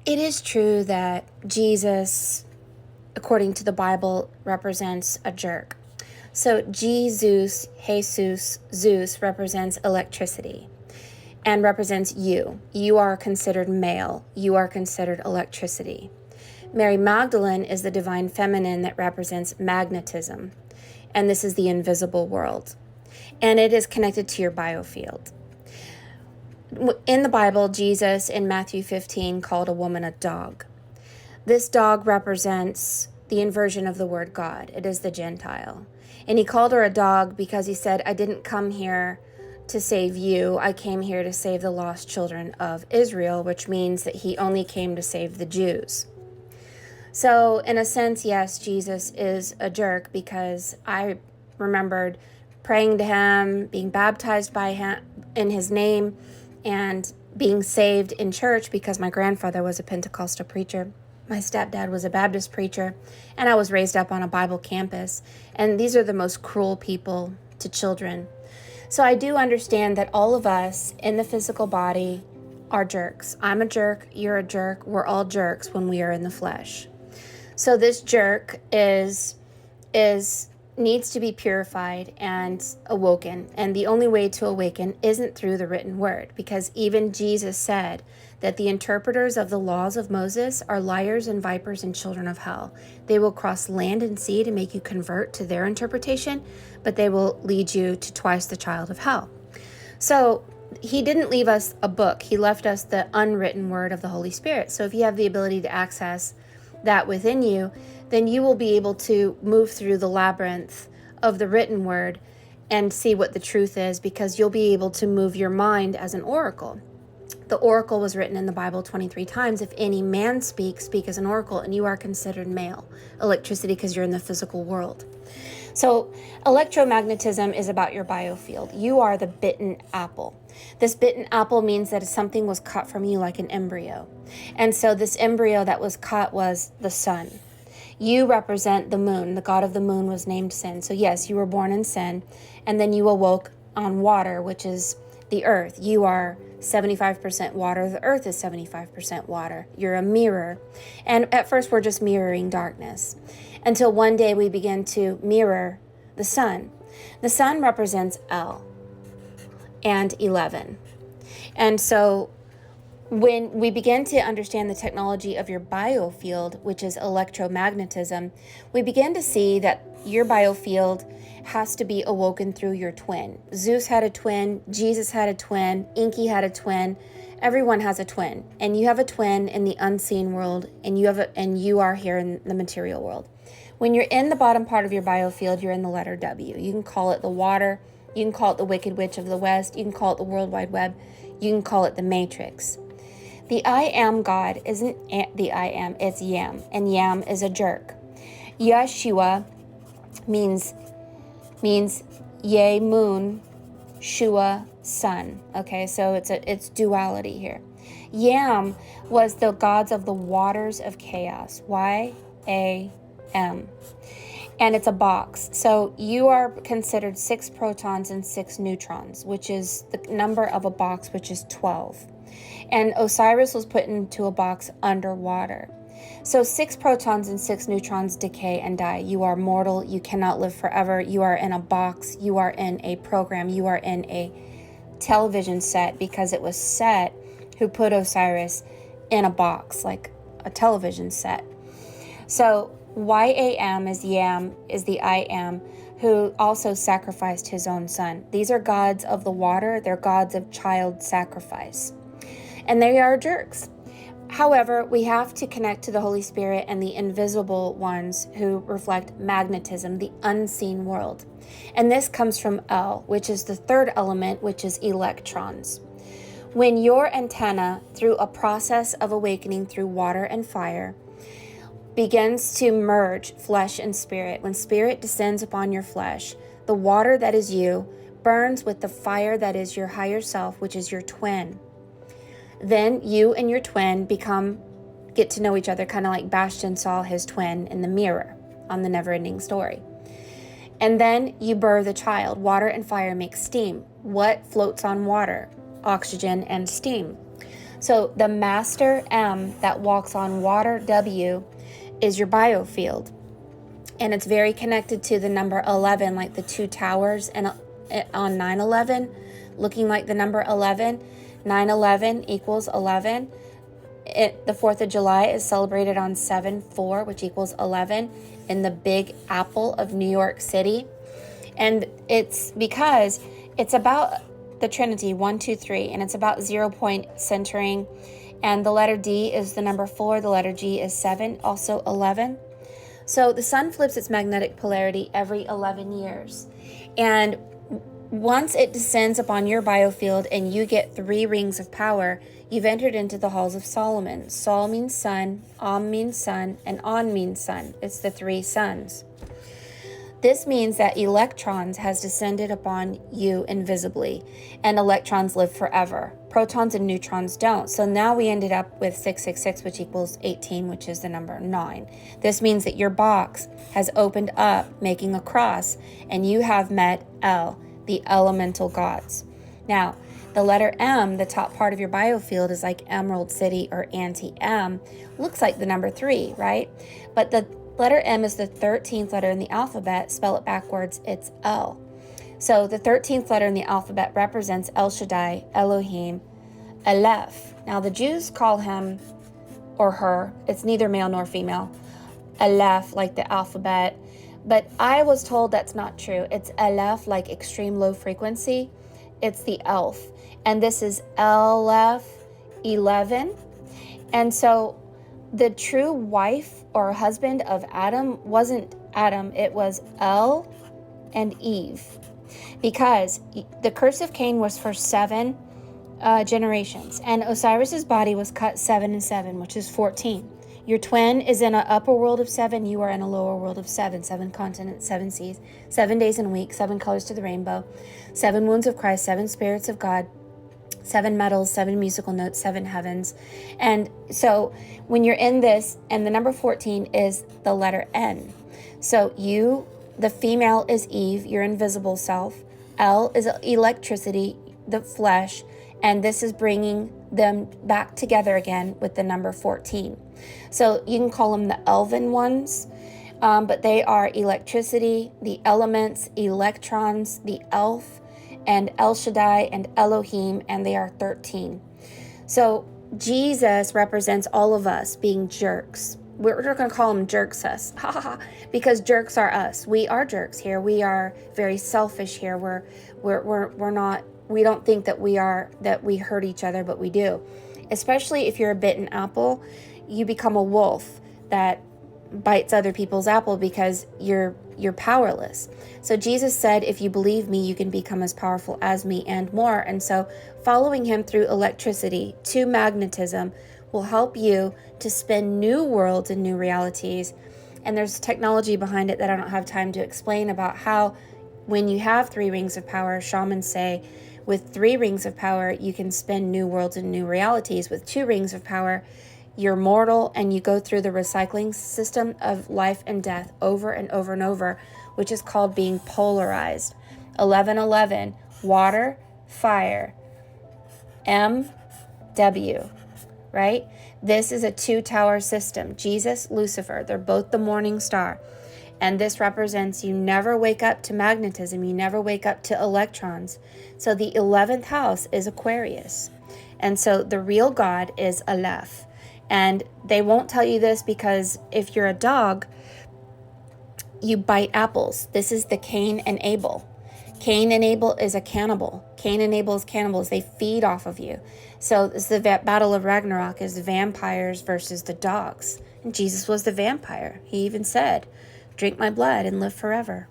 It is true that Jesus, according to the Bible, represents a jerk. So Jesus, Zeus represents electricity and represents you. You are considered male. You are considered electricity. Mary Magdalene is the divine feminine that represents magnetism. And this is the invisible world. And it is connected to your biofield. In the Bible, Jesus in Matthew 15 called a woman a dog. This dog represents the inversion of the word God. It is the Gentile. And he called her a dog because he said, I didn't come here to save you. I came here to save the lost children of Israel, which means that he only came to save the Jews. So in a sense, yes, Jesus is a jerk because I remembered praying to him, being baptized by him in his name, and being saved in church because my grandfather was a Pentecostal preacher. My stepdad was a Baptist preacher, and I was raised up on a Bible campus. And these are the most cruel people to children. So I do understand that all of us in the physical body are jerks. I'm a jerk, you're a jerk, we're all jerks when we are in the flesh. So this jerk needs to be purified and awoken. And the only way to awaken isn't through the written word, because even Jesus said that the interpreters of the laws of Moses are liars and vipers and children of hell. They will cross land and sea to make you convert to their interpretation, but they will lead you to twice the child of hell. So he didn't leave us a book. He left us the unwritten word of the Holy Spirit. So if you have the ability to access that within you, then you will be able to move through the labyrinth of the written word and see what the truth is, because you'll be able to move your mind as an oracle. The oracle was written in the Bible 23 times. If any man speak as an oracle, and you are considered male. Electricity, because you're in the physical world. So electromagnetism is about your biofield. You are the bitten apple. This bitten apple means that something was cut from you like an embryo. And so this embryo that was cut was the sun. You represent the moon. The god of the moon was named Sin. So yes, you were born in sin, and then you awoke on water, which is the earth. You are 75% water. The earth is 75% water. You're a mirror. And at first we're just mirroring darkness, until one day we begin to mirror the sun. The sun represents El and 11. And so when we begin to understand the technology of your biofield, which is electromagnetism, we begin to see that your biofield has to be awoken through your twin. Zeus had a twin, Jesus had a twin, Inky had a twin. Everyone has a twin, and you have a twin in the unseen world, and you are here in the material world. When you're in the bottom part of your biofield, you're in the letter W. You can call it the water, you can call it the Wicked Witch of the West, you can call it the World Wide Web, you can call it the Matrix. The I Am God isn't the I Am, it's Yam, and Yam is a jerk. Yeshua means Yeh moon, Shua sun. Okay, so it's duality here. Yam was the gods of the waters of chaos. Y-A-M. And it's a box. So you are considered 6 protons and 6 neutrons, which is the number of a box, which is 12. And Osiris was put into a box underwater. So 6 protons and 6 neutrons decay and die. You are mortal. You cannot live forever. You are in a box. You are in a program. You are in a television set, because it was Set who put Osiris in a box, like a television set. So YAM is Yam, is the I Am, who also sacrificed his own son. These are gods of the water. They're gods of child sacrifice. And they are jerks. However, we have to connect to the Holy Spirit and the invisible ones who reflect magnetism, the unseen world. And this comes from El, which is the third element, which is electrons. When your antenna, through a process of awakening through water and fire, begins to merge flesh and spirit, when spirit descends upon your flesh, the water that is you burns with the fire that is your higher self, which is your twin. Then you and your twin get to know each other, kind of like Bastian saw his twin in the mirror on the Neverending Story. And then you birth a child. Water and fire make steam. What floats on water? Oxygen and steam. So the master M that walks on water, W, is your biofield. And it's very connected to the number 11, like the two towers and on 9/11, looking like the number 11. 9/11 equals 11. The 4th of July is celebrated on 7/4, which equals 11, in the Big Apple of New York City. And it's because it's about the Trinity, 1, 2, 3, and it's about 0-point centering. And the letter D is the number 4, the letter G is 7, also 11. So the sun flips its magnetic polarity every 11 years. And once it descends upon your biofield and you get 3 rings of power, you've entered into the halls of Solomon. Sol means sun, Om means sun, and On means sun. It's the 3 suns. This means that electrons has descended upon you invisibly, and electrons live forever. Protons and neutrons don't. So now we ended up with 666, which equals 18, which is the number 9. This means that your box has opened up, making a cross, and you have met El, the elemental gods. Now, the letter M, the top part of your biofield, is like Emerald City or Anti-M. Looks like the number 3, right? But the letter M is the 13th letter in the alphabet. Spell it backwards, it's L. So the 13th letter in the alphabet represents El Shaddai, Elohim, Aleph. Now the Jews call him or her, it's neither male nor female, Aleph, like the alphabet. But I was told that's not true. It's Aleph, like extreme low frequency. It's the elf. And this is Aleph 11. And so the true wife or husband of Adam wasn't Adam, it was El and Eve. Because the curse of Cain was for 7 generations, and Osiris's body was cut 7 and 7, which is 14. Your twin is in an upper world of 7, you are in a lower world of 7. 7 continents, 7 seas, 7 days in a week, 7 colors to the rainbow, 7 wounds of Christ, 7 spirits of God, 7 metals, 7 musical notes, 7 heavens. And so when you're in this, and the number 14 is the letter N. So you, the female, is Eve, your invisible self. L is electricity, the flesh, and this is bringing them back together again with the number 14. So you can call them the elven ones, but they are electricity, the elements, electrons, the elf, and El Shaddai and Elohim, and they are 13. So Jesus represents all of us being jerks. We're going to call them jerks us, because jerks are us. We are jerks here. We are very selfish here. We're not. We don't think that we hurt each other, but we do. Especially if you're a bitten apple, you become a wolf that bites other people's apple because you're powerless. So Jesus said, if you believe me, you can become as powerful as me and more. And so following him through electricity to magnetism will help you to spin new worlds and new realities. And there's technology behind it that I don't have time to explain about how when you have 3 rings of power, shamans say, with 3 rings of power, you can spin new worlds and new realities. With 2 rings of power, you're mortal and you go through the recycling system of life and death over and over and over, which is called being polarized. 1111, water, fire, M, W, right? This is a 2-tower system. Jesus, Lucifer, they're both the morning star. And this represents you never wake up to magnetism. You never wake up to electrons. So the 11th house is Aquarius. And so the real God is Aleph. And they won't tell you this because if you're a dog, you bite apples. This is the Cain and Abel. Cain and Abel is a cannibal. Cain and Abel is cannibals. They feed off of you. So it's the battle of Ragnarok is the vampires versus the dogs. And Jesus was the vampire. He even said, drink my blood and live forever.